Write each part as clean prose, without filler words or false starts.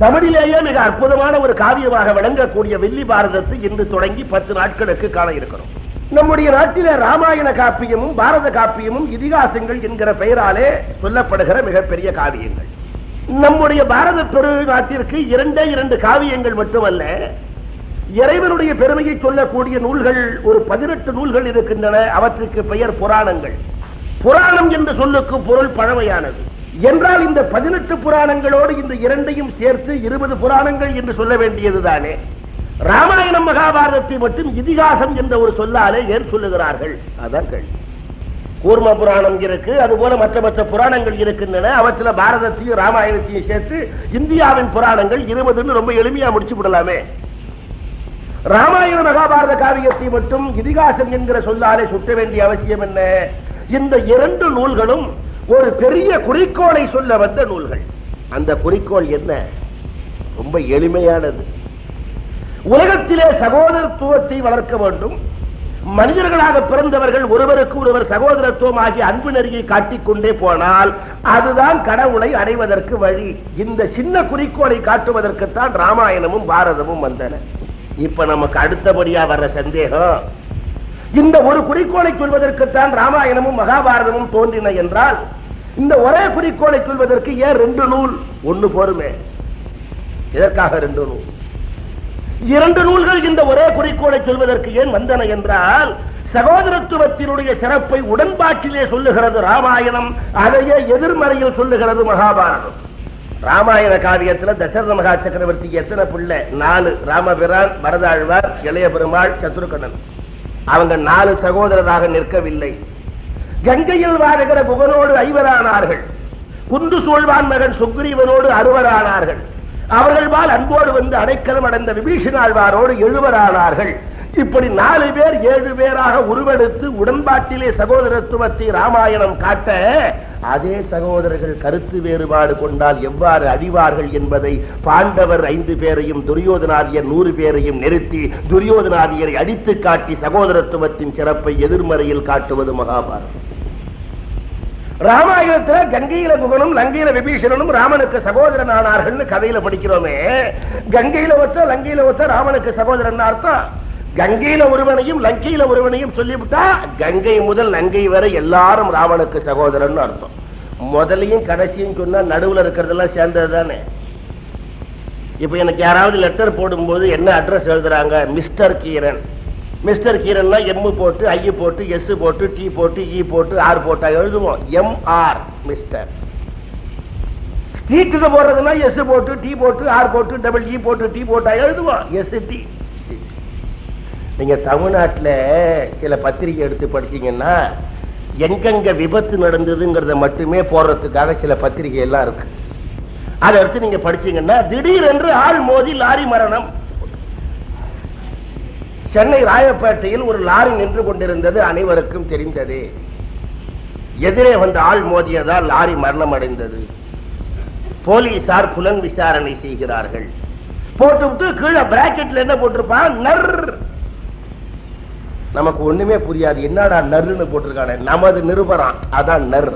தமிழிலேயே மிக அற்புதமான ஒரு காவியமாக விளங்கக்கூடிய வெள்ளி பாரதத்தை இன்று தொடங்கி 10 நாட்களுக்கு காண இருக்கிறோம். நம்முடைய நாட்டிலே ராமாயண காப்பியமும் பாரத காப்பியமும் இதிகாசங்கள் என்கிற பெயராலே சொல்லப்படுகிற மிகப்பெரிய காவியங்கள். நம்முடைய பாரத பெரு நாட்டிற்கு 2 காவியங்கள் மட்டுமல்ல, இறைவனுடைய பெருமையை சொல்லக்கூடிய நூல்கள் ஒரு 18 நூல்கள் இருக்கின்றன. அவற்றுக்கு பெயர் புராணங்கள். புராணம் என்ற சொல்லுக்கு பொருள் பழமையானது என்றால் இந்த 18 புராணங்களோடு இந்த 2ஐயும் சேர்த்து 20 புராணங்கள் என்று சொல்ல வேண்டியதுதானே. ராமாயணம் மகாபாரதத்தை மட்டும் இதிகாசம் என்ற ஒரு சொல்லாலே ஏன் சொல்லுகிறார்கள்? அதான் கேள்வி. கூர்ம புராணம் இருக்கு, அதுபோல மற்ற புராணங்கள் இருக்கின்றன. அவற்றில் பாரதத்தையும் ராமாயணத்தையும் சேர்த்து இந்தியாவின் புராணங்கள் 20 ரொம்ப எளிமையா முடிச்சு விடலாமே. ராமாயண மகாபாரத காவியத்தை மட்டும் இதிகாசம் என்கிற சொல்லாலே சுட்ட வேண்டிய அவசியம் என்ன? இந்த 2 நூல்களும் ஒரு பெரிய குறிக்கோளை சொல்ல வந்த நூல்கள். அந்த குறிக்கோள் என்ன? ரொம்ப எளிமையானது. உலகத்திலே சகோதரத்துவத்தை வளர்க்க வேண்டும். மனிதர்களாக பிறந்தவர்கள் ஒருவருக்கு ஒருவர் சகோதரத்துவம் ஆகிய அன்பு நெறியை காட்டிக்கொண்டே போனால் அதுதான் கடவுளை அடைவதற்கு வழி. இந்த சின்ன குறிக்கோளை காட்டுவதற்குத்தான் ராமாயணமும் பாரதமும் வந்தன. இப்ப நமக்கு அடுத்தபடியா வர்ற சந்தேகம், இந்த ஒரு குறிக்கோளை சொல்வதற்குத்தான் ராமாயணமும் மகாபாரதமும் தோன்றின என்றால் இந்த ஒரே குறிக்கோளை சொல்வதற்கு ஏன் 2 நூல்? ஒன்னு போருமே. இதற்காக 2 நூல்? 2 நூல்கள் இந்த ஒரே குறிக்கோளை சொல்வதற்கு ஏன் வந்தன என்றால் சகோதரத்துவத்தினுடைய சிறப்பை உடன்பாட்டிலே சொல்லுகிறது ராமாயணம், அதையே எதிர்மறையில் சொல்லுகிறது மகாபாரதம். ராமாயண காவியத்தில் தசரத மகா சக்கரவர்த்திக்கு எத்தனை பிள்ளை? 4. ராமபிரான், பரதாழ்வார், இளைய பெருமாள், சத்ருகணன். அவங்க 4 சகோதரராக நிற்கவில்லை. கங்கையில் வாழுகிற குகனோடு 5 ஆனார்கள். குந்து சூழ்வான் மகன் சுக்ரீவனோடு 6 ஆனார்கள். அவர்கள் அன்போடு வந்து அடைக்கலம் அடைந்த விபீஷணாழ்வாரோடு 7 ஆனார்கள். இப்படி 4 பேர் 7 பேராக உருவெடுத்து உடன்பாட்டிலே சகோதரத்துவத்தை ராமாயணம் காட்ட, அதே சகோதரர்கள் கருத்து வேறுபாடு கொண்டால் எவ்வாறு அழிவார்கள் என்பதை பாண்டவர் 5 பேரையும் துரியோதனாதியர் 100 பேரையும் நிறுத்தி துரியோதனாதியரை அடித்து காட்டி சகோதரத்துவத்தின் சிறப்பை எதிர்மறையில் காட்டுவது மகாபாரதம். ராமாயணத்தில் கங்கையில குகனும் லங்கையில விபீஷணனும் ராமனுக்கு சகோதரன் ஆனார்கள் கதையில படிக்கிறோமே. கங்கையில ஒத்த லங்கையில ஒத்த ராமனுக்கு சகோதரன் அர்த்தம். கங்கையில ஒருவனையும் லங்கையில ஒருவனையும் சொல்லிவிட்டா கங்கை முதல் லங்கை வரை எல்லாரும் ராமனுக்கு சகோதரன் அர்த்தம். முதலையும் கடைசியும் சொன்னா நடுவுல இருக்கிறதெல்லாம் சேர்ந்தது தானே. இப்ப எனக்கு யாராவது லெட்டர் போடும்போது என்ன அட்ரஸ் எழுதுறாங்க? மிஸ்டர் கீரன். மிஸ்டர் கீரன்னா எம் போட்டு ஐ போட்டு எஸ் போட்டு டி போட்டு இ போட்டு ஆர் போட்டா எழுதுவோம். MR mister. ஸ்ட்ரீட் போடுறதுன்னா எஸ் போட்டு டி போட்டு ஆர் போட்டு டபுள் இ போட்டு டி போட்டா எழுதுவோம். ST. நீங்க தமிழ்நாட்டில் சில பத்திரிகை எடுத்து படிச்சீங்கன்னா எங்கெங்க விபத்து நடந்ததுங்கிறத மட்டுமே போடுறதுக்காக சில பத்திரிகை எல்லாம் இருக்கு. அதை எடுத்து நீங்க படிச்சீங்கன்னா திடீரென்று ஆள் மோதி லாரி மரணம். சென்னை ராயப்பேட்டையில் ஒரு லாரி நின்று கொண்டிருந்தது, அனைவருக்கும் தெரிந்தது. எதிரே வந்த ஆள் மோதியதால் லாரி மரணம் அடைந்தது. போலீசார் புலன் விசாரணை செய்கிறார்கள். போட்டுவிட்டு கீழே பிராக்கெட்ல என்ன போட்டிருப்பான்? நர். நமக்கு ஒண்ணுமே புரியாது, என்னடா நர்னு போட்டிருக்கானே. நமது நிருபரான், அதான் நர்.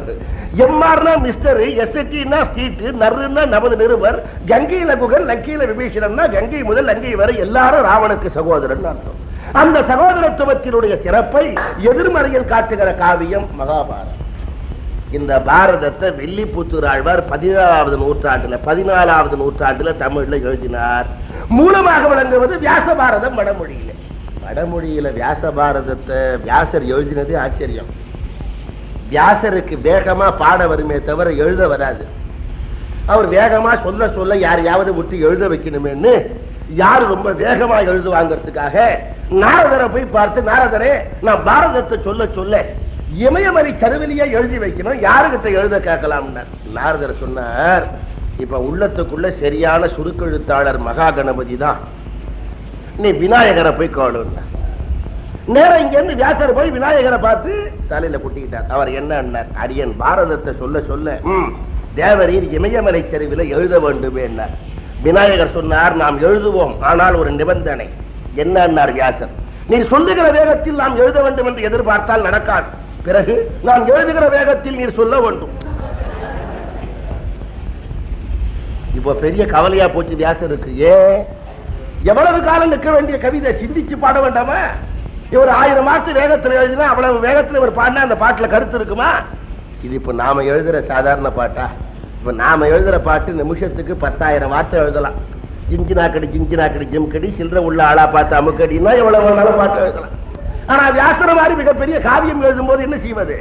MRனா மிஸ்டர், STனா ஸ்ட்ரீட், நர்னா நமது நிருபர். கங்கையில குகன் லங்கையில விபீஷணன்னா கங்கை முதல் லங்கை வரை எல்லாரும் ராவனுக்கு சகோதரன் அர்த்தம். அந்த சகோதரத்துவத்தினுடைய சிறப்பை எதிர்மறையில் காட்டுகிற காவியம் மகாபாரதம். இந்த பாரதத்தை வில்லிபுத்தூர் ஆழ்வார் 14வது நூற்றாண்டுல தமிழ்ல எழுதினார். மூலமாக விளங்குவது வியாச பாரதம் வடமொழியில. வடமொழியில வியாச பாரதத்தை வியாசர் எழுதினதே ஆச்சரியம். வியாசருக்கு வேகமா பாட வருமே தவிர எழுத வராது. அவர் வேகமா சொல்ல சொல்ல யாரையாவது விட்டு எழுத வைக்கணுமேன்னு யாரு ரொம்ப வேகமா எழுதுவாங்கிறதுக்காக நாரதரை போய் பார்த்து, நாரதரே நான் பாரதத்தை சொல்ல சொல்ல இமயமலை சருவிலேயே எழுதி வைக்கணும், யாருகிட்ட எழுத கேட்கலாம்னார். நாரதர் சொன்னார், இப்ப உள்ளத்துக்குள்ள சரியான சுருக்கெழுத்தாளர் மகா கணபதி தான், நீ விநாயகரை போய் காணுன்னா. நேரம் இங்க இருந்து வியாசர் போய் விநாயகரை பார்த்து தலையில குட்டிக்கிட்டார். அவர் என்ன? அரியன் பாரதத்தை சொல்ல சொல்ல தேவரீர் இமயமலை சரிவில எழுத வேண்டுமே என்ன. விநாயகர் சொன்னார், நாம் எழுதுவோம், ஆனால் ஒரு நிபந்தனை. என்ன வியாசர்? நீ சொல்லுகிற வேகத்தில் நாம் எழுத வேண்டும் என்று எதிர்பார்த்தால் நடக்காது. பிறகு நாம் எழுதுகிற வேகத்தில் நீர் சொல்ல வேண்டும். இப்போ பெரிய கவலையா போச்சு வியாசருக்கு. ஏன் எவ்வளவு காலம் நிற்க வேண்டிய கவிதை சிந்திச்சு பாட வேண்டாமா? இவர் 1000 வார்த்தை வேகத்தில் எழுதினா அவ்வளவு வேகத்தில் இவர் பாடினா அந்த பாட்டுல கருத்து இருக்குமா? இது இப்ப நாம எழுதுற சாதாரண பாட்டா? இப்ப நாம எழுதுற பாட்டு நிமிஷத்துக்கு 10,000 வார்த்தை எழுதலாம். ஜிஞ்சினாக்கடி ஜிம்கடி சில்லற உள்ள ஆளா பார்த்து அமுக்கடினா எவ்வளவு வேணாலும் பாட்டு எழுதலாம். ஆனா வியாசர மாதிரி மிகப்பெரிய காவியம் எழுதும் போது என்ன செய்வது?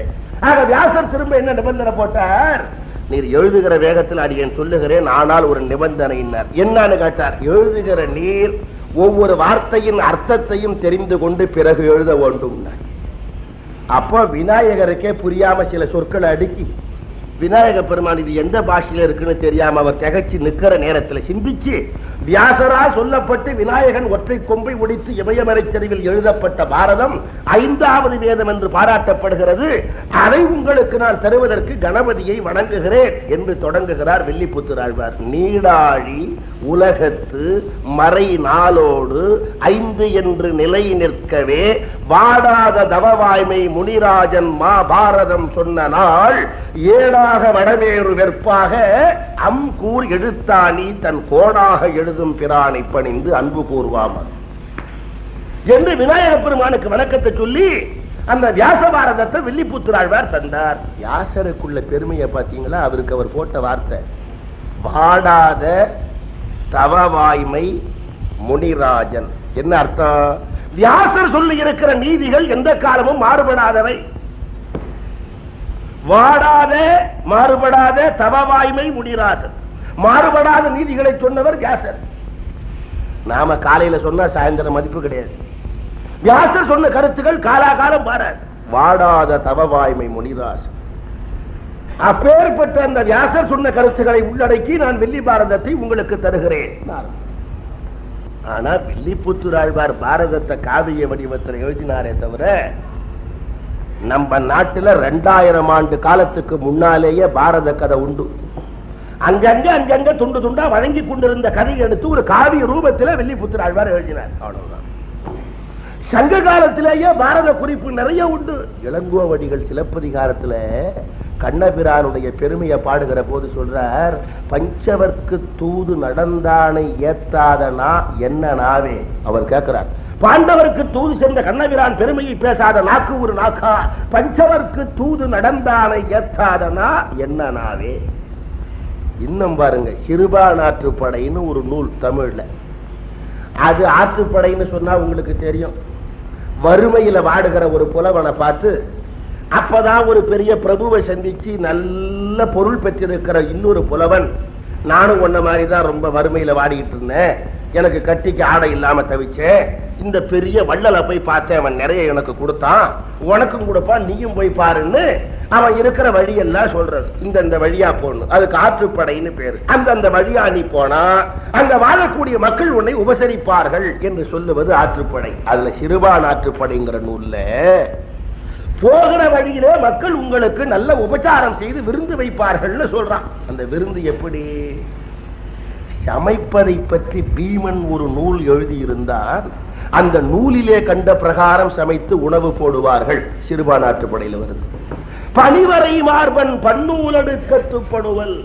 ஆக வியாசர் திரும்ப என்ன நிபந்தனை போட்டார்? நீர் எழுதுகிற வேகத்தில் அடியேன் சொல்லுகிறேன், ஆனால் ஒரு நிபந்தனை. என்னன்னு கேட்டார். எழுதுகிற நீர் ஒவ்வொரு வார்த்தையின் அர்த்தத்தையும் தெரிந்து கொண்டு பிறகு எழுத வேண்டும். அப்போ விநாயகருக்கே புரியாம சில சொற்களை அடுக்கி விநாயக பெருமான் இது எந்த பாஷையில இருக்குன்னு தெரியாம அவர் திகச்சு நிக்கிற நேரத்தில் சிந்திச்சு வியாசரால் சொல்லப்பட்டு விநாயகன் ஒற்றை கொம்பை ஒடித்து இமயமலைச்சரிவில் எழுதப்பட்ட பாரதம் 5வது வேதம் என்று பாராட்டப்படுகிறது. அதை உங்களுக்கு நான் தருவதற்கு கணபதியை வணங்குகிறேன் என்று தொடங்குகிறார் வில்லிபுத்தூராழ்வார். நீடாழி உலகத்து மறை நாளோடு 5 என்று நிலை நிற்கவே வாடாத தவவாய்மை முனிராஜன் மா பாரதம் சொன்ன நாள் ஏழாக வடமேறு வெற்பாக அம்கூர் எழுத்தாணி தன் கோடாக எழுதும் பிரானை பணிந்து அன்பு கூர்வாமன் என்று விநாயக பெருமானுக்கு வணக்கத்தை சொல்லி அந்த வியாச பாரதத்தை வில்லிபுத்தூராழ்வார் தந்தார். வியாசருக்குள்ள பெருமையை பார்த்தீங்களா? அவருக்கு அவர் போட்ட வார்த்தை வாடாத தவவாய்மை முனிராஜன். என்ன அர்த்தம்? வியாசர் சொல்லி இருக்கிற நீதிகள் எந்த காலமும் மாறுபடாதவை. வாடாத மாறுபடாத தவவாய்மை முனிராசன், மாறுபடாத நீதிகளை சொன்னவர் வியாசர். நாம காலையில சொன்னா சாயந்தரம் மதிப்பு கிடையாது. வியாசர் சொன்ன கருத்துக்கள் காலாகாலம் மாறாது. வாடாத தவவாய்மை முனிராசன். அப்பேற்பட்ட அந்த வியாசர் சொன்ன கருத்துக்களை உள்ளடக்கி நான் வெள்ளி பாரதத்தை உங்களுக்கு தருகிறேன். ஆனா வில்லிபுத்தூராழ்வார் பாரதத்தை காவிய வடிவத்தில் எழுதினாரே தவிர நம்ம நாட்டில் 2000 ஆண்டு காலத்துக்கு முன்னாலேயே பாரத கதை உண்டு. அங்கங்க துண்டு துண்டா வழங்கி கொண்டிருந்த கதையை எடுத்து ஒரு காவிய ரூபத்தில் வில்லிபுத்தூராழ்வார் எழுதினார். அவ்வளவுதான். சங்க காலத்திலேயே பாரத குறிப்பு நிறைய உண்டு. இளங்கோவடிகள் சிலப்பதிகாரத்துல கண்ணபிரானுடைய பெருமையை பாடுகிற போது சொல்றார், பஞ்சவர்க்கு தூது நடந்தானை ஏத்தாதனா என்ன நாவே. அவர் கேட்கிறார், பாண்டவருக்கு தூது சென்ற கண்ணபிரான் பெருமையை பேசாத நாக்கு ஒரு நாக்கா? பஞ்சவர்க்கு தூது நடந்தானை ஏத்தாதனா என்ன நாவே. இன்னும் பாருங்க, சிறுபா நாற்றுப்படைன்னு ஒரு நூல் தமிழ்ல. அது ஆற்றுப்படைன்னு சொன்னா உங்களுக்கு தெரியும். வறுமையில வாடுகிற ஒரு புலவனை பார்த்து அப்பதான் ஒரு பெரிய பிரபுவை சந்திச்சு நல்ல பொருள் பெற்றிருக்கிற இன்னொரு புலவன், நானும் ஒன்ன மாதிரிதான் ரொம்ப வறுமையில வாடிக்கிட்டு இருந்தேன், எனக்கு கட்டிக்கு ஆடை இல்லாம தவிச்சேன், இந்த பெரிய வள்ளலை போய் பார்த்தேன், அவன் நிறைய எனக்கு கொடுத்தான், உனக்கும் கொடுப்பான், நீயும் போய் பாருன்னு அவன் இருக்கிற வழியெல்லாம் சொல்றது. இந்த வழியா போடணும், அதுக்கு ஆற்றுப்படைன்னு பேரு. அந்த வழியா நீ போனா அங்க வாழக்கூடிய மக்கள் உன்னை உபசரிப்பார்கள் என்று சொல்லுவது ஆற்றுப்படை. அதுல சிறுபான் ஆற்றுப்படைங்கிற நூல்ல போகிற வழியிலே மக்கள் உங்களுக்கு நல்ல உபச்சாரம் செய்து விருந்து வைப்பார்கள் சொல்றான். அந்த விருந்து எப்படி? சமைப்பதை பற்றி பீமன் ஒரு நூல் எழுதியிருந்தார். அந்த நூலிலே கண்ட பிரகாரம் சமைத்து உணவு போடுவார்கள். சிறுபான் ஆற்றுப்படையில் வருது. பனிவரை மார்பன் பன்னூலடுக்கத்துப்படுவல்.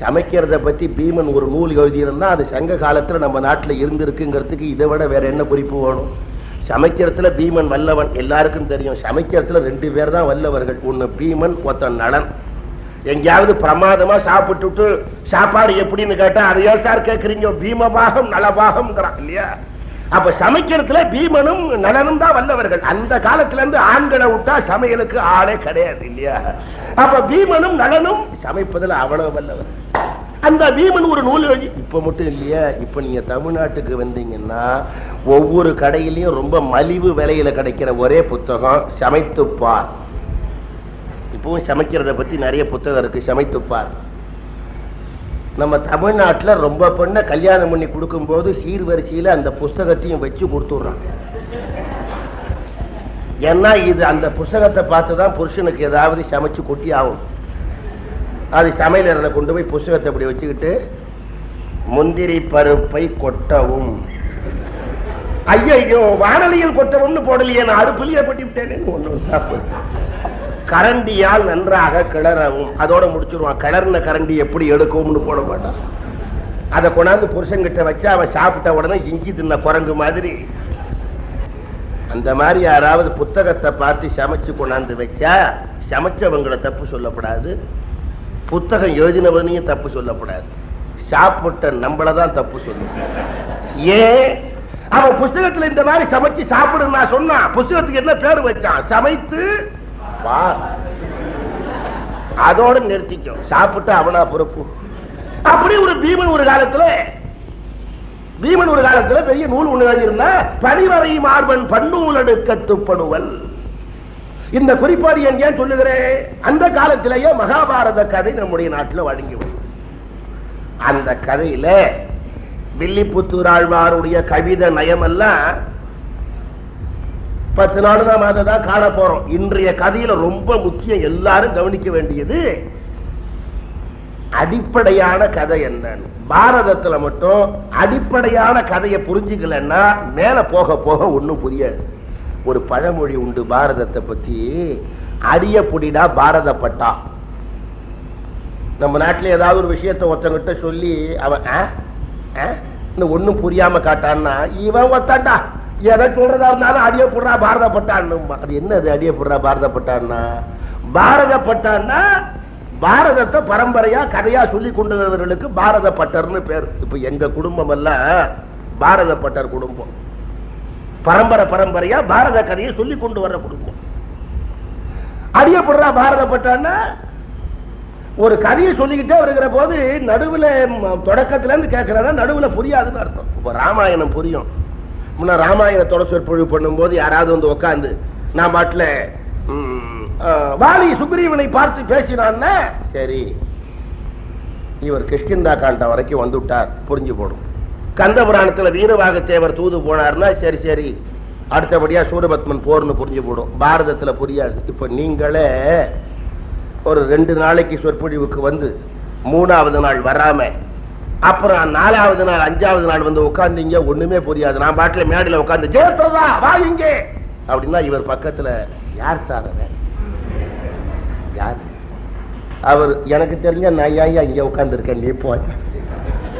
சமைக்கிறத பத்தி பீமன் ஒரு நூல் எழுதியிருந்தா அது சங்க காலத்துல நம்ம நாட்டில் இருந்திருக்குங்கிறதுக்கு இதை விட வேற என்ன குறிப்பு வேணும்? சமைக்கிறதுல பீமன் வல்லவன் எல்லாருக்கும் தெரியும். சமைக்கிறதுல 2 பேர் தான் வல்லவர்கள், ஒன்னு பீமன், ஒருத்தன் நலன். எங்கேயாவது பிரமாதமா சாப்பிட்டுட்டு சாப்பாடு எப்படின்னு கேட்டா அதையா சார் கேட்கறீங்க, பீமபாகம் நலபாகம்ங்கிறான் இல்லையா? அப்ப சமைக்கிறதுல பீமனும் நலனும் தான் வல்லவர்கள். அந்த காலத்துல இருந்து ஆண்களை விட்டா சமையலுக்கு ஆளே கிடையாது இல்லையா? அப்ப பீமனும் நலனும் சமைப்பதில் அவ்வளவு வல்லவர். அந்த பீமன் ஒரு நூல் எழுதி, இப்ப மட்டும் இல்லையா, இப்ப நீங்க தமிழ்நாட்டுக்கு வந்தீங்கன்னா ஒவ்வொரு கடையிலையும் ரொம்ப மலிவு விலையில கிடைக்கிற ஒரே புத்தகம் சமைத்துப்பார். இப்பவும் சமைக்கிறத பத்தி நிறைய புத்தகம் இருக்கு, சமைத்துப்பார். நம்ம தமிழ்நாட்டில் ரொம்ப பொண்ணை கல்யாணம் பண்ணி கொடுக்கும் போது சீர்வரிசையில அந்த புஸ்தகத்தையும் வச்சு கொடுத்துடுறாங்க. ஏன்னா இது அந்த புஸ்தகத்தை பார்த்துதான் புருஷனுக்கு ஏதாவது சமைச்சு கொட்டி ஆகும். அது சமையலறையில கொண்டு போய் புஸ்தகத்தை அப்படி வச்சுக்கிட்டு முந்திரி பருப்பை கொட்டவும், ஐயோ வானலியில் கொட்டவும்னு போடலையே, நான் அடுப்பிலேயே கொட்டி விட்டேன்னு ஒண்ணு. கரண்டியால் நன்றாக கிளறவும், அதோட முடிச்சிருவான். கிளர்ன கரண்டி எப்படி எடுக்கும்னு போட மாட்டான். அதை கொண்டாந்து புருஷன்கிட்ட வச்சு அவன் சாப்பிட்ட உடனே இஞ்சி தின்ன குரங்கு மாதிரி, அந்த மாதிரி யாராவது புத்தகத்தை பார்த்து சமைச்சு கொண்டாந்து வச்சா சமைச்சவங்களை தப்பு சொல்லப்படாது, புத்தகம் எழுதினவனையும் தப்பு சொல்லப்படாது, சாப்பிட்ட நம்மளதான் தப்பு சொல்லணும். ஏன் அவன் புத்தகத்துல இந்த மாதிரி சமைச்சு சாப்பிடுன்னு நான் சொன்னான், புத்தகத்துக்கு என்ன பேரு வச்சான்? சமைத்து பார். அதோட நிறுத்திக்கும், சாப்பிட்டு அவனா பொறுப்பு. அப்படி ஒரு பீமன் ஒரு காலத்துல பெரிய நூல் ஒண்ணு எழுதியிருந்தா, பனிவரை மார்பன் பன்னூல் அடுக்கத்துப்படுவல். இந்த குறிப்பாடு ஏன் சொல்லுகிறேன்? அந்த காலத்திலேயே மகாபாரத கதை நம்முடைய நாட்டில் வழங்கி வரும். அந்த கதையில வில்லிபுத்தூர் ஆழ்வாருடைய கவிதை நயமெல்லாம் 10 நாள் நாம் அதை தான் காண போறோம். இன்றைய கதையில ரொம்ப முக்கியம், எல்லாரும் கவனிக்க வேண்டியது அடிப்படையான கதை என்னன்னு. பாரதத்துல மட்டும் அடிப்படையான கதையை புரிஞ்சுக்கலன்னா மேல போக போக ஒண்ணும் புரியாது. ஒரு பழமொழி உண்டு பாரதத்தை பத்தி, அடிய புடிடா பாரதப்பட்டா. நம்ம நாட்டில் ஏதாவது ஒரு விஷயத்தை ஒருத்தங்கிட்ட சொல்லி அவன் ஒன்னும் புரியாம காட்டான்னா, இவன் ஒத்தாண்டா எதை சொல்றதா இருந்தாலும் அடிய புடுறா பாரதப்பட்டான்னு. அது என்னது அடிய புடுறா பாரதப்பட்டான்னா? பாரதப்பட்டான்னா பாரதத்தை பரம்பரையா கதையா சொல்லி கொண்டவர்களுக்கு பாரத பட்டர்னு பேர். இப்ப எங்க குடும்பம் எல்லாம் பாரத பட்டர் குடும்பம், பரம்பரையா பாரத கதையை சொல்லி கொண்டு வர்ற குடும்பம். அடியப்படுறா பாரதப்பட்டான்னா ஒரு கதையை சொல்லிக்கிட்டே வருகிற போது நடுவுல தொடக்கத்துல இருந்து கேட்கறா, நடுவுல புரியாதுன்னு அர்த்தம். இப்ப ராமாயணம் புரியும். முன்ன ராமாயணத்தோட சொற்பொழிவு பண்ணும் போது யாராவது வந்து உட்காந்து நான் பாட்டுல வாலி சுக்ரீவனை பார்த்து பேசினான்னா, சரி இவர் கிஷ்கிந்தா காண்டம் வரைக்கும் வந்துட்டார், புரிஞ்சு போடும். கந்த புராணத்துல வீரவாகத்தேவர் தூது போனார்னா சரி அடுத்தபடியா சூரபத்மன் போர்னு புரிஞ்சு போடும். பாரதத்துல புரியாது. இப்ப நீங்களே ஒரு 2 நாளைக்கு சொற்பொழிவுக்கு வந்து 3வது நாள் வராம அப்புறம் 4வது நாள் 5வது நாள் வந்து உட்கார்ந்தீங்க, ஒண்ணுமே புரியாது. நான் பாட்டுல மேடையில உட்கார்ந்து ஜெயத்ரதா வா இங்கே அப்படின்னா இவர் பக்கத்துல யார் சார் யார்? அவர் எனக்கு தெரிஞ்ச நான் ஐயா இங்க உட்கார்ந்து இருக்கேன், நீ போய்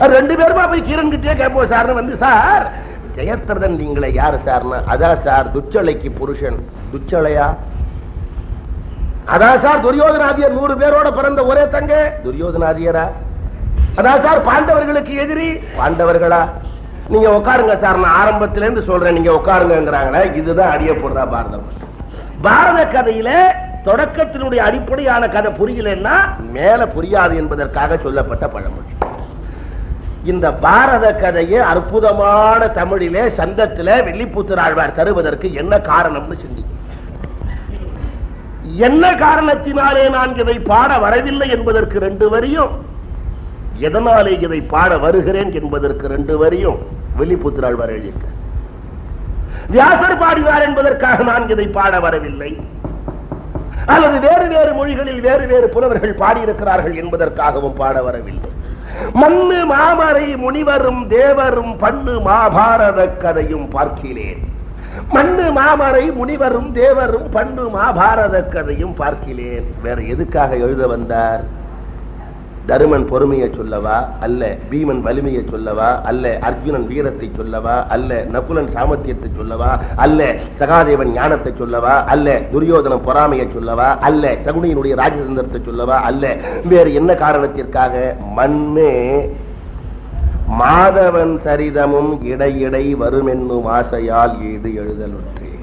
2 பேருமா போய் கிரண் கிட்டே கேட்போம். சார்னு வந்து, சார் ஜெயத்ரதன் நீங்களே யாரு சார்னா, அதான் சார் துச்சலைக்கு புருஷன். துச்சலையா? அதான் சார் துரியோதனாதியர் 100 பேரோட பிறந்த ஒரே தங்க துரியோதனாதியரா? அதான் சார் பாண்டவர்களுக்கு எதிரி பாண்டவர்களா? நீங்க உட்காருங்க சார், நான் ஆரம்பத்தில இருந்து சொல்றேன், நீங்க உட்காருங்கிறாங்களே. இதுதான் அடியப்படுறா பாரதம். பாரத கதையில தொடக்கத்தினுடைய அடிப்படையான கதை புரியலன்னா மேல புரியாது என்பதற்காக சொல்லப்பட்ட பழமொழி. இந்த பாரத கதையை அற்புதமான தமிழிலே சந்தத்திலே வில்லிபுத்தூர் ஆழ்வார் தருவதற்கு என்ன காரணம்னு சிந்திக்கும். என்ன காரணத்தினாலே நான் இதை பாட வரவில்லை என்பதற்கு 2 வரியும், எதனாலே இதை பாட வருகிறேன் என்பதற்கு 2 வரியும் வில்லிபுத்தூர் ஆழ்வார் எழுதியிருக்க. வியாசர் பாடினார் என்பதற்காக நான் இதை பாட வரவில்லை, அல்லது வேறு மொழிகளில் வேறு புலவர்கள் பாடியிருக்கிறார்கள் என்பதற்காகவும் பாட வரவில்லை. மண்ணு மாமரை முனிவரும் தேவரும் பண்ணு மாபாரத கதையும் பார்க்கிறேன். மண்ணு மாமரை முனிவரும் தேவரும் பண்ணு மாபாரத கதையும் பார்க்கிறேன். வேற எதுக்காக எழுத வந்தார்? தருமன் பொறுமையை சொல்லவா, அல்ல பீமன் வலிமையை சொல்லவா, அல்ல அர்ஜுனன் வீரத்தை சொல்லவா, அல்ல நகுலன் சாமர்த்தியத்தை சொல்லவா, அல்ல சகாதேவன் ஞானத்தை சொல்லவா, அல்ல துரியோதனன் பொறாமையை சொல்லவா, அல்ல சகுனியினுடைய ராஜதந்திரத்தை சொல்லவா, அல்ல வேறு என்ன காரணத்திற்காக? மண்ணே மாதவன் சரிதமும் இடையிடை வரும் என்னும் ஆசையால் ஏது எழுதலுற்றே.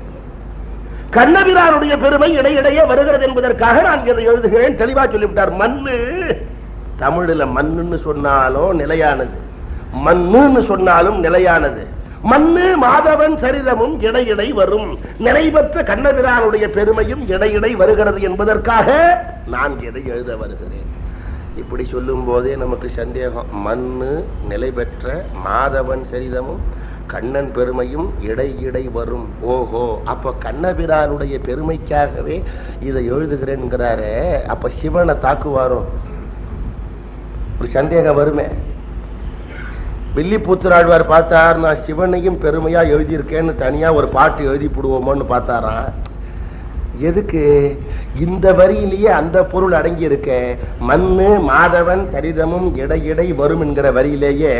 கண்ணபிரானுடைய பெருமை இடையிடையே வருகிறது என்பதற்காக நான் இதை எழுதுகிறேன். தெளிவா சொல்லிவிட்டார். மண்ணு தமிழ்ல மண்ணுன்னு சொன்னாலும் நிலையானது, மண்ணுன்னு சொன்னாலும் நிலையானது. மண்ணு மாதவன் சரிதமும் இடையிடை வரும். நிலைபெற்ற கண்ணபிரானுடைய பெருமையும் இடையிடை வருகிறது என்பதற்காக நான் எதை எழுத வருகிறேன். இப்படி சொல்லும் போதே நமக்கு சந்தேகம். மண்ணு நிலை பெற்ற மாதவன் சரிதமும் கண்ணன் பெருமையும் இடையிடை வரும். ஓஹோ, அப்ப கண்ணபிரானுடைய பெருமைக்காகவே இதை எழுதுகிறேன்கிறாரே, அப்ப சிவனை தாக்குவாரோ? ஒரு சந்தேகம் வருமே. வில்லிபுத்தூர் ஆழ்வார் பார்த்தார், நான் சிவனையும் பெருமையா எழுதியிருக்கேன்னு தனியா ஒரு பாட்டு எழுதி போடுவோமோன்னு பார்த்தாராம். எதுக்கு? இந்த வரியிலேயே அந்த பொருள் அடங்கி இருக்க. மண்ணு மாதவன் சரிதமும் இடையிடை வரும் என்கிற வரியிலேயே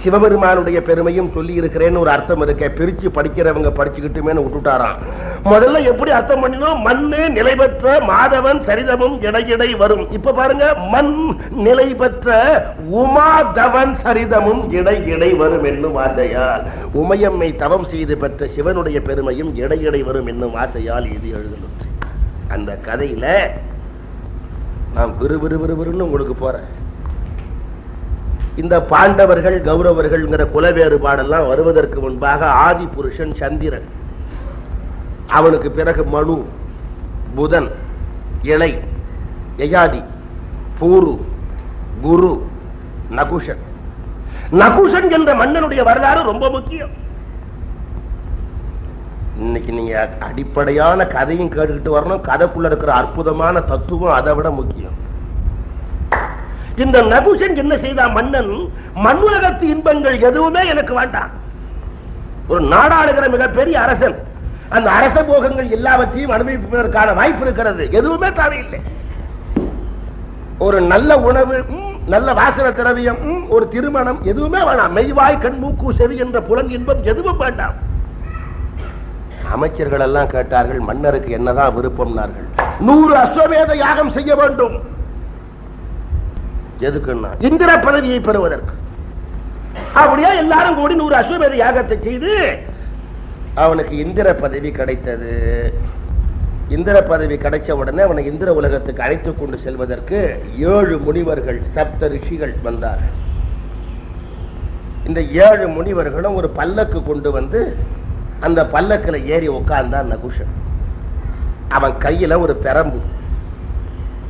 சிவபெருமானுடைய பெருமையும் சொல்லி இருக்கிறேன்னு ஒரு அர்த்தம் இருக்க. பிரிச்சு படிக்கிறவங்க படிச்சுக்கிட்டுமேனு விட்டுட்டாராம். முதல்ல எப்படி அர்த்தம் பண்ணினோம்? மண்ணு நிலை பெற்ற மாதவன் சரிதமும் இடையிடை வரும். இப்ப பாருங்க, மண் நிலை பெற்ற உமாதவன் சரிதமும் இடையிடை வரும் என்னும் ஆசையால், உமையம்மை தவம் செய்து பெற்ற சிவனுடைய பெருமையும் இடையிடை வரும் என்னும் ஆசையால் இது எழுதணும். அந்த கதையில நான் விறுவிறுவிறுன்னு உங்களுக்கு போறேன். இந்த பாண்டவர்கள் கௌரவர்கள் குல வேறுபாடெல்லாம் வருவதற்கு முன்பாக ஆதி புருஷன் சந்திரன், அவனுக்கு பிறகு மனு, புதன், இளை, யயாதி, பூரு, குரு, நகுஷன். நகுஷன் என்ற மன்னனுடைய வரலாறு ரொம்ப முக்கியம். இன்னைக்கு நீங்க அடிப்படையான கதையும் கேட்டுக்கிட்டு வரணும். கதைக்குள்ள இருக்கிற அற்புதமான தத்துவம் அதை விட முக்கியம். இந்த நகுஷன் என்ன செய்தான்? மன்னன், மண்ணுலகத்து இன்பங்கள் எதுவுமே எனக்கு வேண்டாம். ஒரு நாடாளுகிற மிகப்பெரிய அரசன், அந்த அரச போகங்கள் எல்லாவற்றையும் அனுபவிப்பதற்கான வாய்ப்பு இருக்கிறது, எதுவுமே தேவையில்லை. ஒரு நல்ல உணவு, நல்ல வாசன திரவியம், ஒரு திருமணம், எதுவுமே வேண்டாம். மெய்வாய் கண் மூக்கு செவி என்ற புலன் இன்பம் எதுவும் வேண்டாம். அமைச்சர்கள் எல்லாம் கேட்டார்கள், மன்னருக்கு என்னதான் விருப்பம்னார்கள். 100 அஸ்வமேத யாகம் செய்ய வேண்டும். எதுக்குன்னா இந்திர பதவியை பெறுவதற்கு. அப்படியே எல்லாரும் கூடி 100 அஸ்வமேத யாகத்தை செய்து அவனுக்கு இந்திர பதவி கிடைத்தது. இந்திர பதவி கிடைச்ச உடனே அவனை இந்திர உலகத்துக்கு அழைத்துக் கொண்டு செல்வதற்கு 7 முனிவர்கள், சப்த ரிஷிகள் வந்தார்கள். இந்த 7 முனிவர்களும் ஒரு பல்லக்கு கொண்டு வந்து அந்த பல்லக்கில் ஏறி உட்கார்ந்தான் நகுஷன். அவன் கையில ஒரு பெரம்பு,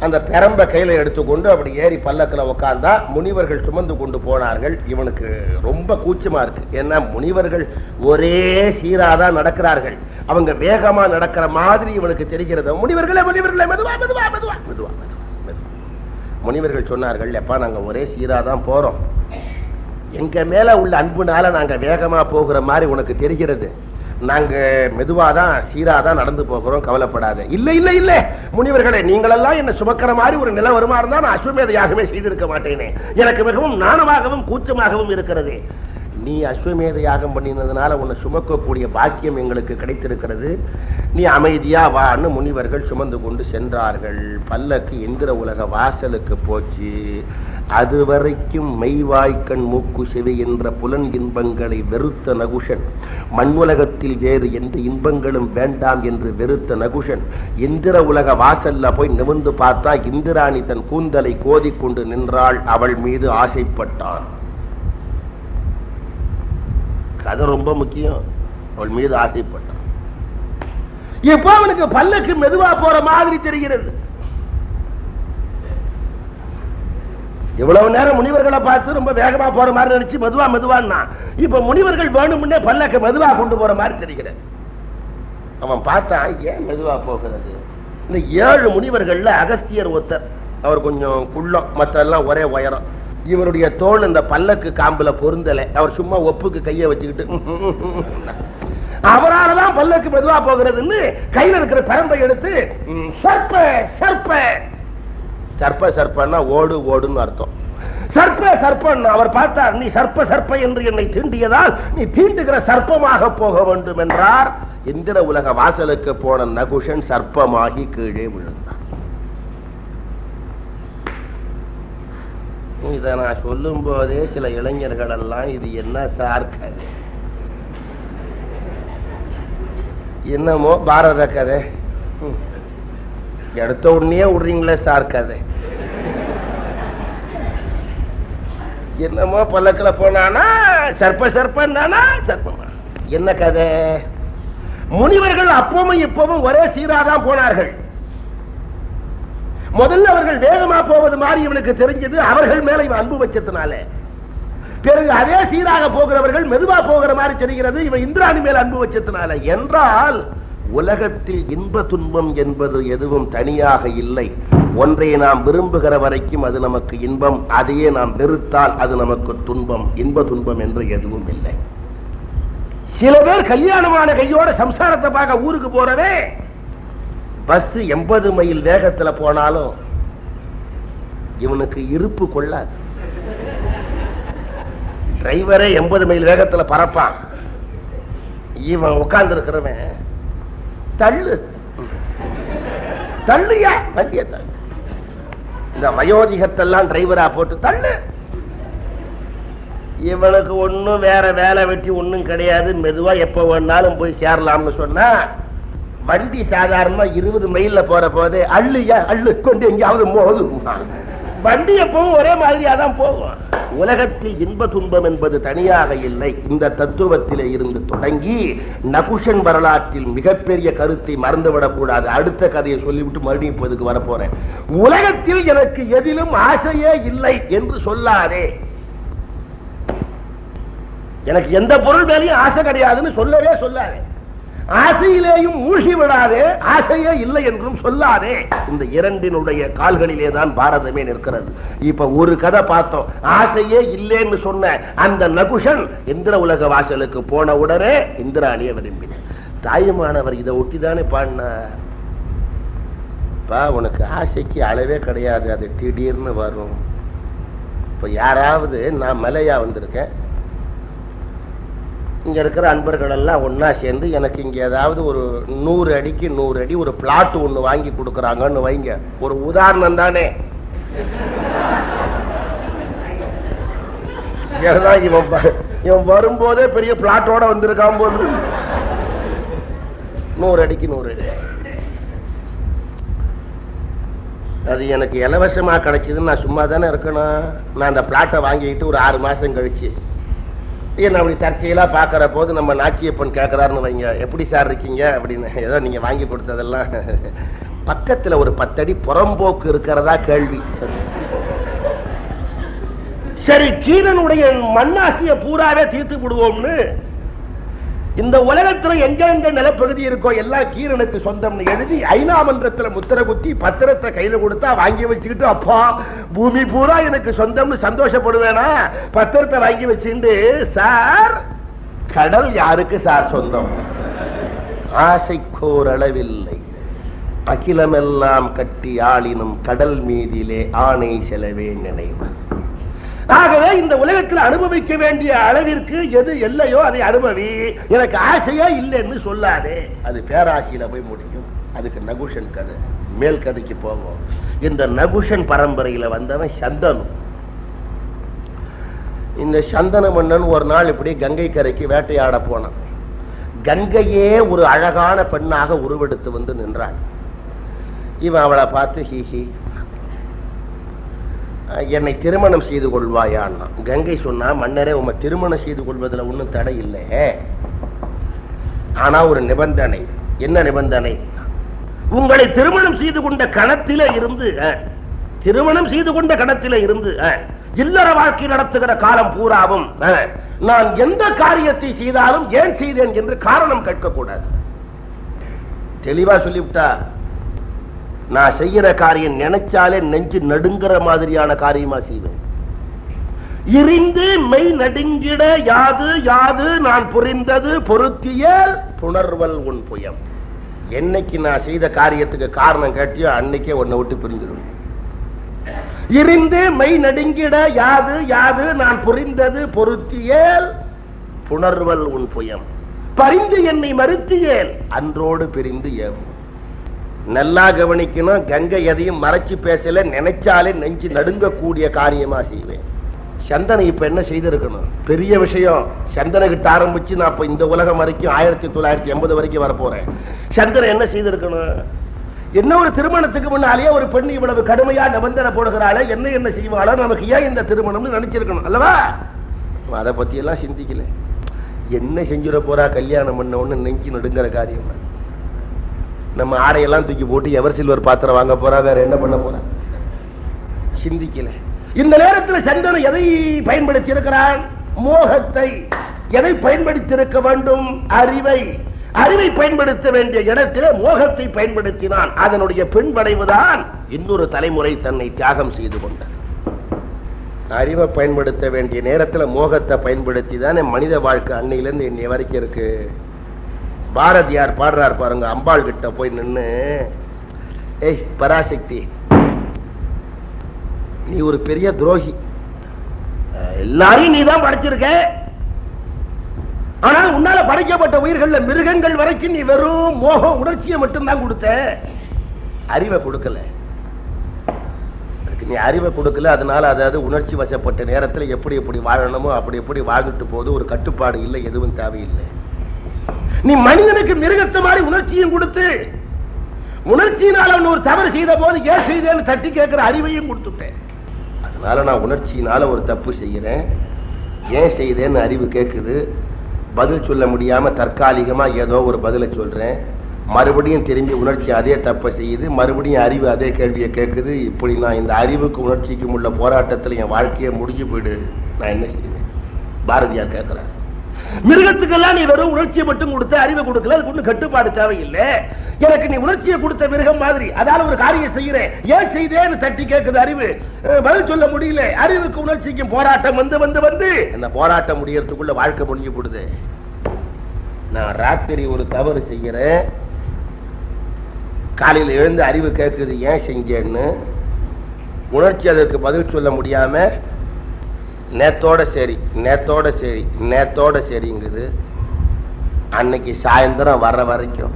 அந்த பெரம்பை கையில எடுத்துக்கொண்டு அப்படி ஏறி பல்லக்கில் உட்கார்ந்தா. முனிவர்கள் சுமந்து கொண்டு போனார்கள். இவனுக்கு ரொம்ப கூச்சமா இருக்கு. ஏன்னா முனிவர்கள் ஒரே சீராதான் நடக்கிறார்கள், அவங்க வேகமா நடக்கிற மாதிரி இவனுக்கு தெரிகிறது. முனிவர்களே முனிவர்களே மெதுவா மெதுவா மெதுவா மெதுவா மெதுவா. முனிவர்கள் சொன்னார்கள், எப்பா நாங்க ஒரே சீராதான் போறோம், எங்க மேல உள்ள அன்புனால நாங்க வேகமா போகிற மாதிரி உனக்கு தெரிகிறது, நாங்க மெதுவாதான் சீராதான் நடந்து போகிறோம், கவலைப்படாத. இல்ல இல்ல இல்ல முனிவர்களே, நீங்களெல்லாம் என்ன சுமக்கிற மாதிரி ஒரு நிலை வருமா இருந்தா நான் அஸ்வமேத யாகமே செய்திருக்க மாட்டேனே. எனக்கு மிகவும் நாணமாகவும் கூச்சமாகவும் இருக்கிறது. நீ அஸ்வமேத யாகம் பண்ணினதுனால உன்னை சுமக்கக்கூடிய பாக்கியம் எங்களுக்கு கிடைத்திருக்கிறது, நீ அமைதியா வான்னு முனிவர்கள் சுமந்து கொண்டு சென்றார்கள். பல்லக்கு இந்திர உலக வாசலுக்கு போச்சு. அதுவரைக்கும் மெய்வாய்க்கண் மூக்கு செவி என்ற புலன் இன்பங்களை வெறுத்த நகுஷன், மண்ணுலகத்தில் வேறு எந்த இன்பங்களும் வேண்டாம் என்று வெறுத்த நகுஷன் இந்திர உலக வாசல்ல போய் நிமிர்ந்து பார்த்தா இந்திராணி தன் கூந்தலை கோதிக்கொண்டு நின்றாள். அவள் மீது ஆசைப்பட்டான். கதை ரொம்ப முக்கியம். அவள் மீது ஆசைப்பட்டான். இப்போ அவனுக்கு பல்லக்கு மெதுவா போற மாதிரி தெரிகிறது. இவ்வளவு நேரம் முனிவர்களை பார்த்து ரொம்ப வேகமா போற மாதிரி நினைச்சு மெதுவா மெதுவான்னா, இப்ப முனிவர்கள் வேணும்னே பல்லக்க மெதுவா கொண்டு போற மாதிரி தெரிகிறது. அவன் பார்த்தான், ஏன் மெதுவா போகிறது? இந்த 7 முனிவர்கள்ல அகஸ்தியர் ஒருத்தர், அவர் கொஞ்சம் குள்ளம், மற்ற எல்லாம் ஒரே உயரம். இவருடைய தோல் இந்த பல்லக்கு காம்புல பொருந்தலை. அவர் சும்மா ஒப்புக்கு கையை வச்சுக்கிட்டு அவரால்தான் பல்லக்கு மெதுவா போகிறதுன்னு கையில இருக்கிற பரம்பை எடுத்து சர்ப்ப சர்ப்ப சர்ப்ப சர்ப்பன்னா ஓடு ஓடுன்னு அர்த்தம். சர்ப்ப சர்ப்பன் அவர் பார்த்தார், நீ சர்ப்ப சர்ப்ப என்று என்னை தீண்டியதால் நீ தீண்டுகிற சர்ப்பமாக போக வேண்டும் என்றார். இந்திர உலக வாசலுக்கு போன நகுஷன் சர்ப்பமாகி கீழே விழுந்தார். இதை நான் சொல்லும் போதே சில இளைஞர்கள் எல்லாம் இது என்ன சார் கதை, என்னமோ பாரத கதை, எடுத்த உடனே விடுறீங்களே சார் கதை, என்னமோ பல்லக்கில போனானா சர்ப்ப சர்ப்பன்னானா சர்ப்பமா, என்ன கதை? முனிவர்கள் அப்பவும் இப்பவும் ஒரே சீராதான் போனார்கள். முதல்ல அவர்கள் வேகமா போவது மாதிரி இவனுக்கு தெரிஞ்சது, அவர்கள் மேல இவன் அன்பு வச்சதுனால. பிறகு அதே சீராக போகிறவர்கள் மெதுவா போகிற மாதிரி தெரிகிறது, இவன் இந்திராணி மேல அன்பு வச்சதுனால. என்றால் உலகத்தில் இன்ப துன்பம் என்பது எதுவும் தனியாக இல்லை. ஒன்றை நாம் விரும்புகிற வரைக்கும் அது நமக்கு இன்பம், அதையே நாம் வெறுத்தால் அது நமக்கு துன்பம். இன்ப துன்பம் என்று எதுவும் இல்லை. சில பேர் கல்யாணமான கையோட சம்சாரத்தை பார்க்க ஊருக்கு போறவே பஸ் 80 மைல் வேகத்துல போனாலும் இவனுக்கு இருப்பு கொள்ளாது. டிரைவரே 80 மைல் வேகத்துல பறப்பான், இவன் உட்கார்ந்து இருக்கிறவன் தள்ளு தள்ளுயா வண்டிய தள்ளு. இந்த வயோதிகத்தெல்லாம் டிரைவரா போட்டு தள்ளு. இவனுக்கு ஒன்னும் வேற வேலை வெட்டி ஒன்னும் கிடையாது, மெதுவா எப்ப வேணாலும் போய் சேரலாம்னு சொன்னா வண்டி சாதாரணமா 20 மைல்ல போற போது அள்ளுயா அள்ளு கொண்டு எங்கேயாவது மோதும். வண்டி எப்பவும் ஒரே மாதிரியா தான் போகும். உலகத்தில் இன்ப துன்பம் என்பது தனியாக இல்லை. இந்த தத்துவத்திலே இருந்து தொடங்கி நகுஷன் வரலாற்றில் மிகப்பெரிய கருத்தை மறந்துவிடக் கூடாது. அடுத்த கதையை சொல்லிவிட்டு மறுபடியும் இப்போதுக்கு வரப்போறேன். உலகத்தில் எனக்கு எதிலும் ஆசையே இல்லை என்று சொல்லாதே. எனக்கு எந்த பொருள் மேலேயும் ஆசை கிடையாதுன்னு சொல்லவே சொல்லாதே. ஆசையிலேயும் மூழ்கி விடாதே, ஆசையே இல்லை என்றும் சொல்லாதே. இந்த இரண்டினுடைய கால்களிலே தான் பாரதமே நிற்கிறது. இப்ப ஒரு கதை பார்த்தோம். ஆசையே இல்லைன்னு சொன்ன அந்த நகுஷன் இந்திர உலக வாசலுக்கு போன உடனே இந்திராணியை விரும்பின. தாயுமானவர் இதை ஒட்டிதானே பாடினார். உனக்கு ஆசைக்கு அளவே கிடையாது, அது திடீர்னு வரும். இப்ப யாராவது நான் மலையா வந்திருக்கேன், இங்க இருக்கிற அன்பர்கள் எல்லாம் ஒன்னா சேர்ந்து எனக்கு இங்க ஏதாவது ஒரு 100 அடிக்கு 100 அடி ஒரு பிளாட் ஒண்ணு வாங்கி கொடுக்கறாங்கன்னு வைங்க. ஒரு உதாரணம் தானே. இவன் வரும்போதே பெரிய பிளாட்டோட வந்திருக்கான் போது. 100 அடிக்கு 100 அடி அது எனக்கு இலவசமா கிடைச்சதுன்னு நான் சும்மா தானே இருக்கணும். நான் அந்த பிளாட்டை வாங்கிட்டு ஒரு 6 மாசம் கழிச்சு என்ன அப்படி தற்செயலா பாக்குற போது நம்ம நாச்சியப்பன் கேட்கிறாருன்னு வைங்க, எப்படி சார் இருக்கீங்க அப்படின்னு. ஏதோ நீங்க வாங்கி கொடுத்ததெல்லாம். பக்கத்துல ஒரு 10 அடி புறம்போக்கு இருக்கிறதா கேள்வி. சரி, கீரனுடைய மண்ணாசிய பூராவே தீர்த்து விடுவோம்னு இந்த உலகத்துல எங்க நிலப்பகுதி இருக்கோ எல்லாம் கீரனுக்கு சொந்தம்னு எழுதி ஐநாமன்றத்துல முத்திர குத்தி பத்திரத்தை கையில கொடுத்தா வாங்கி வச்சுக்கிட்டு, அப்பா பூமி பூரா எனக்கு சொந்தம்னு சந்தோஷப்படுவேனா? பத்திரத்தை வாங்கி வச்சுட்டு, சார் கடல் யாருக்கு சார் சொந்தம்? ஆசைக்கோர் அளவில்லை, அகிலமெல்லாம் கட்டி ஆளினும் கடல் மீதிலே ஆணை செலவே நினைவு. ஆகவே இந்த உலகத்தில் அனுபவிக்க வேண்டிய அளவிற்கு எது இல்லையோ அதை அனுபவி. எனக்கு ஆசையே இல்லைன்னு சொல்லாதே, அது பேராசையில போய் முடியும். அதுக்கு நகுஷன் கதை. மேல் கதைக்கு போவோம். இந்த நகுஷன் பரம்பரையில வந்தவன் சந்தனு. இந்த சந்தன மன்னன் ஒரு நாள் இப்படி கங்கை கரைக்கு வேட்டையாட போனான். கங்கையே ஒரு அழகான பெண்ணாக உருவெடுத்து வந்து நின்றான். இவன் அவளை பார்த்து ஹீஹி என்னை திருமணம் செய்து கொள்வாயான்னா. கங்கை சொன்னா, மன்னரே உம்மை திருமணம் செய்து கொள்வதில் ஒன்றும் தடை இல்லை, ஆனா ஒரு நிபந்தனை. என்ன நிபந்தனை? உங்களை திருமணம் செய்து கொண்ட கணத்தில இருந்து இல்லற வாழ்க்கை நடத்துகிற காலம் பூராவும் நான் எந்த காரியத்தை செய்தாலும் ஏன் செய்தேன் என்று காரணம் கேட்கக்கூடாது. தெளிவா சொல்லிவிட்டா, நான் செய்யற காரியம் நினைச்சாலே நெஞ்சு நடுங்கிற மாதிரியான காரியமா செய்வேன். இருந்து மெய் நடுங்கிட யாது யாது நான் புரிந்தது பொருத்திய புணர்வல் உன் புயம். என்னைக்கு நான் செய்த காரியத்துக்கு காரணம் கேட்டியோ அன்னைக்கே உன்னை விட்டு பிரிஞ்சிடும். இருந்து மெய் நடுங்கிட யாது யாது நான் புரிந்தது பொருத்தியேல் புணர்வல் உன் புயம். பரிந்து என்னை மறுத்தியேல் அன்றோடு பிரிந்து ஏவும். நல்லா கவனிக்கணும். கங்கை எதையும் மறைச்சு பேசல, நினைச்சாலே நெஞ்சு நடுங்கக்கூடிய காரியமா செய்வேன். சந்தனை இப்ப என்ன செய்திருக்கணும்? பெரிய விஷயம். சந்தனை கிட்ட ஆரம்பிச்சு நான் இப்ப இந்த உலகம் வரைக்கும் 1980 வரைக்கும் வரப்போறேன். சந்தனை என்ன செய்திருக்கணும்? என்ன ஒரு திருமணத்துக்கு முன்னாலேயே ஒரு பெண் இவ்வளவு கடுமையா நிபந்தனை போடுகிறாளே, என்ன செய்வாளோ, நமக்கு ஏன் இந்த திருமணம்னு நினைச்சிருக்கணும் அல்லவா? அதை பத்தி எல்லாம் சிந்திக்கல. என்ன செஞ்சிட போறா கல்யாணம் பண்ண ஒண்ணு நெஞ்சு நடுங்கிற காரியம். நம்ம ஆடையெல்லாம் தூக்கி போட்டு எவர் சில்வர் பாத்திரம் வாங்க போறா, வேற என்ன பண்ண போறா? சிந்திக்கல. இந்த நேரத்தில் சந்தனு எதை பயன்படுத்தி இருக்கிறான்? மோகத்தை. எதை பயன்படுத்தி இருக்க வேண்டும்? அறிவை. அறிவை பயன்படுத்த வேண்டிய இடத்திலே மோகத்தை பயன்படுத்தினான். அதனுடைய பின்வளைவுதான் இன்னொரு தலைமுறை தன்னை தியாகம் செய்து கொண்டார். அறிவை பயன்படுத்த வேண்டிய நேரத்தில் மோகத்தை பயன்படுத்தி தானே மனித வாழ்க்கை அன்னையிலிருந்து இன்னைய வரைக்கும் இருக்கு. பாரதியார் பாடுறார் பாருங்க, அம்பாள் கிட்ட போய் நின்று ஏய் பராசக்தி, நீ ஒரு பெரிய துரோகி. எல்லாரையும் நீ தான் படைச்சிருக்க. ஆனால் உன்னால படைக்கப்பட்ட உயிர்கள் மிருகங்கள் வரைக்கும் நீ வெறும் மோகம் உணர்ச்சியை மட்டும்தான் கொடுத்த, அறிவை கொடுக்கல. அதுக்கு நீ அறிவை கொடுக்கல. அதனால அதாவது உணர்ச்சி வசப்பட்ட நேரத்தில் எப்படி எப்படி வாழணுமோ அப்படி எப்படி வாழ்ந்துட்டு போது. ஒரு கட்டுப்பாடு இல்லை, எதுவும் தேவையில்லை. நீ மனிதனுக்கு மிருகத்தை மாதிரி உணர்ச்சியும் கொடுத்து உணர்ச்சியினால ஒரு தவறு செய்த போது ஏன் செய்தேன்னு தட்டி கேட்கிற அறிவையும் கொடுத்துட்டேன். அதனால நான் உணர்ச்சியினால ஒரு தப்பு செய்யறேன், ஏன் செய்தேன்னு அறிவு கேட்குது. பதில் சொல்ல முடியாம தற்காலிகமா ஏதோ ஒரு பதிலை சொல்றேன். மறுபடியும் திரும்பி உணர்ச்சி அதே தப்பை செய்யுது, மறுபடியும் அறிவு அதே கேள்வியை கேட்குது. இப்படி நான் இந்த அறிவுக்கு உணர்ச்சிக்கும் உள்ள போராட்டத்தில் என் வாழ்க்கையை முடிஞ்சு போயிடு. நான் என்ன செய்வேன்? பாரதியார் கேட்கிறார். மிருகத்துக்கெல்லாம் நீ வெறும் உணர்ச்சியை மட்டும் கொடுத்த, அறிவை கொடுக்கல. அதுக்கு ஒன்றும் கட்டுப்பாடு தேவையில்லை. எனக்கு நீ உணர்ச்சியை கொடுத்த மிருகம் மாதிரி. அதால ஒரு காரியம் செய்யறேன், ஏன் செய்தேன்னு தட்டி கேட்குது அறிவு. பதில் சொல்ல முடியல. அறிவுக்கு உணர்ச்சிக்கும் போராட்டம் வந்து வந்து வந்து அந்த போராட்டம் முடியறதுக்குள்ள வாழ்க்கை முடிஞ்சு போடுது. நான் ராத்திரி ஒரு தவறு செய்யறேன், காலையில் எழுந்து அறிவு கேட்குது ஏன் செஞ்சேன்னு. உணர்ச்சி அதற்கு பதில் சொல்ல முடியாம நேத்தோட சரி நேத்தோட சரி நேத்தோட சரிங்குது. அன்னைக்கு சாயந்தரம் வர்ற வரைக்கும்,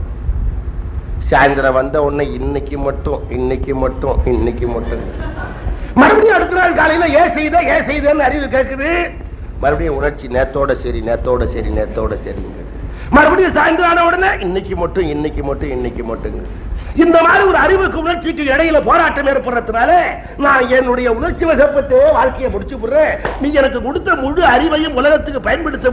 சாயந்தரம் வந்த உடனே இன்னைக்கு மட்டும் இன்னைக்கு மட்டும் இன்னைக்கு மட்டும். மறுபடியும் அடுத்த நாள் காலையில ஏன் செய்தேன்னு அறிவு கேட்குது. மறுபடியும் உணர்ச்சி நேத்தோட சரி நேத்தோட சரி நேத்தோட சரிங்குது. மறுபடியும் சாயந்தரம் ஆன உடனே இன்னைக்கு மட்டும் இன்னைக்கு மட்டும் இன்னைக்கு மட்டும். இந்த மாதிரி ஒரு அறிவுக்கு உணர்ச்சிக்கு இடையில போராட்டம் ஏற்படுறதுனால நான் என்னுடைய உணர்ச்சி வசப்பட்டு வாழ்க்கையை முடிச்சு போடுறேன். நீ எனக்கு கொடுத்த முழு அறிவையும் உலகத்துக்கு பயன்படுத்த